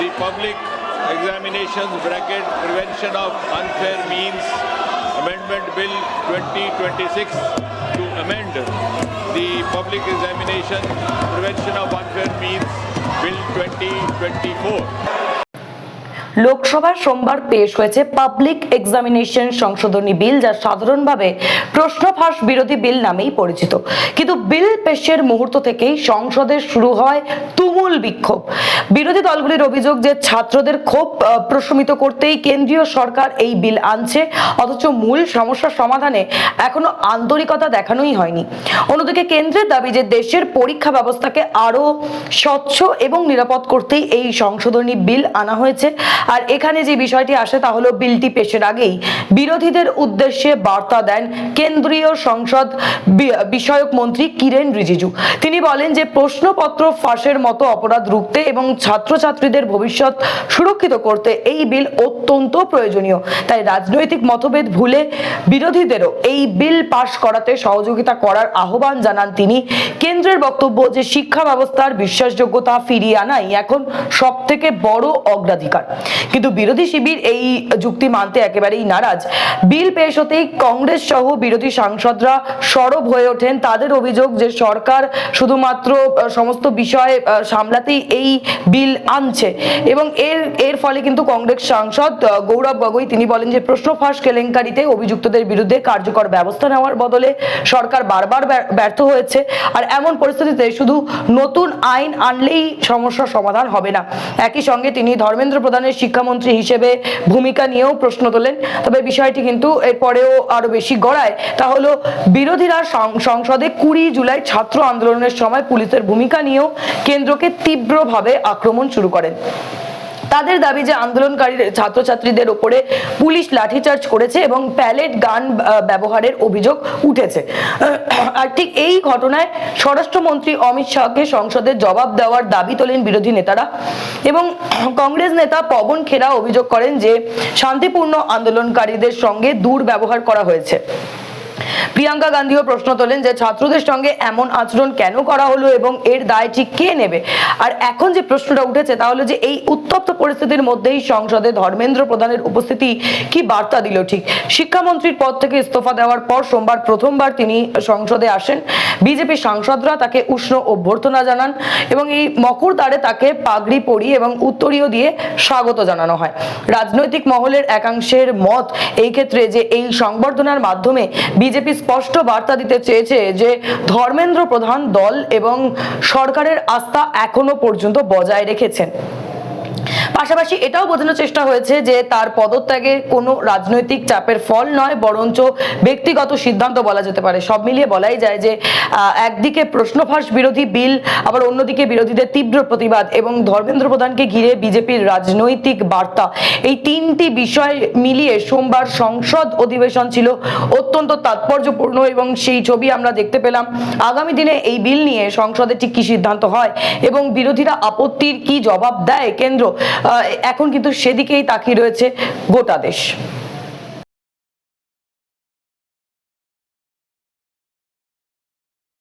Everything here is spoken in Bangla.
the public examinations bracket prevention of unfair means amendment bill 2026 to amend the public examination prevention of unfair means bill 2024. লোকসভার সোমবার পেশ হয়েছে পাবলিক এক্সামিনেশন সংশোধনী বিল, যা সাধারণভাবে প্রশ্ন ফাঁস বিরোধী বিল নামেই পরিচিত। কিন্তু বিল পেশের মুহূর্ত থেকেই সংসদে শুরু হয় তুমুল বিক্ষোভ। বিরোধী দলগুলির অভিযোগ যে ছাত্রদের ক্ষোভ প্রশমিত করতেই কেন্দ্রীয় সরকার এই বিল আনছে, অথচ মূল সমস্যার সমাধানে এখনো আন্তরিকতা দেখানোই হয়নি। অন্যদিকে কেন্দ্রের দাবি যে দেশের পরীক্ষা ব্যবস্থাকে আরো স্বচ্ছ এবং নিরাপদ করতেই এই সংশোধনী বিল আনা হয়েছে। আর এখানে যে বিষয়টি আসে তা হলো বিলটি পেশের আগেই বিরোধীদের উদ্দেশ্যে বার্তা দেন কেন্দ্রীয় সংসদ বিষয়ক মন্ত্রী কিরেন রিজিজু। তিনি বলেন যে প্রশ্নপত্র ফাঁসের মতো অপরাধ রুখতে এবং ছাত্রছাত্রীদের ভবিষ্যৎ সুরক্ষিত করতে এই বিল অত্যন্ত প্রয়োজনীয়। তাই রাজনৈতিক মতভেদ ভুলে বিরোধীদেরও এই বিল পাশ করাতে সহযোগিতা করার আহ্বান জানান তিনি। কেন্দ্রের বক্তব্য যে শিক্ষা ব্যবস্থার বিশ্বাসযোগ্যতা ফিরিয়ে আনাই এখন সবথেকে বড় অগ্রাধিকার। কিন্তু বিরোধী শিবির এই যুক্তি মানতে একেবারেই নারাজ। বিল পেশ হতেই কংগ্রেস সহ বিরোধী সাংসদরা সরব হয়ে ওঠেন। তাদের অভিযোগ যে সরকার শুধুমাত্র সমস্ত বিষয় সামলাতেই এই বিল আনছে এবং এর ফলে কিন্তু কংগ্রেস সাংসদ গৌরব গগৈ তিনি বলেন যে প্রশ্ন ফাঁস কেলেঙ্কারিতে অভিযুক্তদের বিরুদ্ধে কার্যকর ব্যবস্থা নেওয়ার বদলে সরকার বারবার ব্যর্থ হয়েছে। আর এমন পরিস্থিতিতে শুধু নতুন আইন আনলেই সমস্যার সমাধান হবে না। একই সঙ্গে তিনি ধর্মেন্দ্র প্রধানের শিক্ষামন্ত্রী হিসেবে ভূমিকা নিয়েও প্রশ্ন তোলেন। তবে বিষয়টি কিন্তু এরপরেও আরো বেশি গড়ায়, তা হলো বিরোধীরা সংসদে 20 জুলাই ছাত্র আন্দোলনের সময় পুলিশের ভূমিকা নিয়েও কেন্দ্রকে তীব্রভাবে আক্রমণ শুরু করেন। তাদের দাবি যে আন্দোলনকারী ছাত্রছাত্রীদের উপরে পুলিশ লাঠিচার্জ করেছে এবং প্যালেট গান ব্যবহারের অভিযোগ উঠেছে। আর ঠিক এই ঘটনায় স্বরাষ্ট্রমন্ত্রী অমিত শাহকে সংসদে জবাব দেওয়ার দাবি তোলেন বিরোধী নেতারা এবং কংগ্রেস নেতা পবন খেরা অভিযোগ করেন যে শান্তিপূর্ণ আন্দোলনকারীদের সঙ্গে দুর্ব্যবহার করা হয়েছে। প্রিয়াঙ্কা গান্ধীও প্রশ্ন তোলেন যে ছাত্রদের সঙ্গে এমন আচরণ কেন করা হলো এবং এর দায় ঠিক কে নেবে। আর এখন যে প্রশ্নটা উঠেছে তা হলো যে এই উত্তপ্ত পরিস্থিতির মধ্যেই সংসদে ধর্মেন্দ্র প্রধানের উপস্থিতি কি বার্তা দিল। ঠিক শিক্ষামন্ত্রীর পদ থেকে ইস্তফা দেওয়ার পর সোমবার প্রথমবার তিনি সংসদে আসেন। বিজেপি সাংসদরা তাকে উষ্ণ অভ্যর্থনা জানান এবং এই মকর দ্বারে তাকে পাগড়ি পরিয়ে এবং উত্তরীয় দিয়ে স্বাগত জানানো হয়। রাজনৈতিক মহলের একাংশের মত এই ক্ষেত্রে যে এই সংবর্ধনার মাধ্যমে বিজেপি স্পষ্ট বার্তা দিতে চেয়েছে যে ধর্মেন্দ্র প্রধান দল এবং সরকারের আস্থা এখনো পর্যন্ত বজায় রেখেছেন। পাশাপাশি এটাও বোঝানোর চেষ্টা হয়েছে যে তার পদত্যাগে কোনো রাজনৈতিক চাপের ফল নয়, বরঞ্চ ব্যক্তিগত সিদ্ধান্ত বলা যেতে পারে। সব মিলিয়ে বলাই যায় যে একদিকে প্রশ্নফাঁস বিরোধী বিল, আবার অন্যদিকে বিরোধীদের তীব্র প্রতিবাদ এবং ধর্মেন্দ্র প্রধানকে ঘিরে বিজেপির রাজনৈতিক বার্তা, এই তিনটি বিষয় মিলিয়ে সোমবার সংসদ অধিবেশন ছিল অত্যন্ত তাৎপর্যপূর্ণ এবং সেই ছবি আমরা দেখতে পেলাম। আগামী দিনে এই বিল নিয়ে সংসদে ঠিক কি সিদ্ধান্ত হয় এবং বিরোধীরা আপত্তির কি জবাব দেয় কেন্দ্র, এখন কিন্তু সেদিকেই তাকিয়ে রয়েছে গোটা দেশ।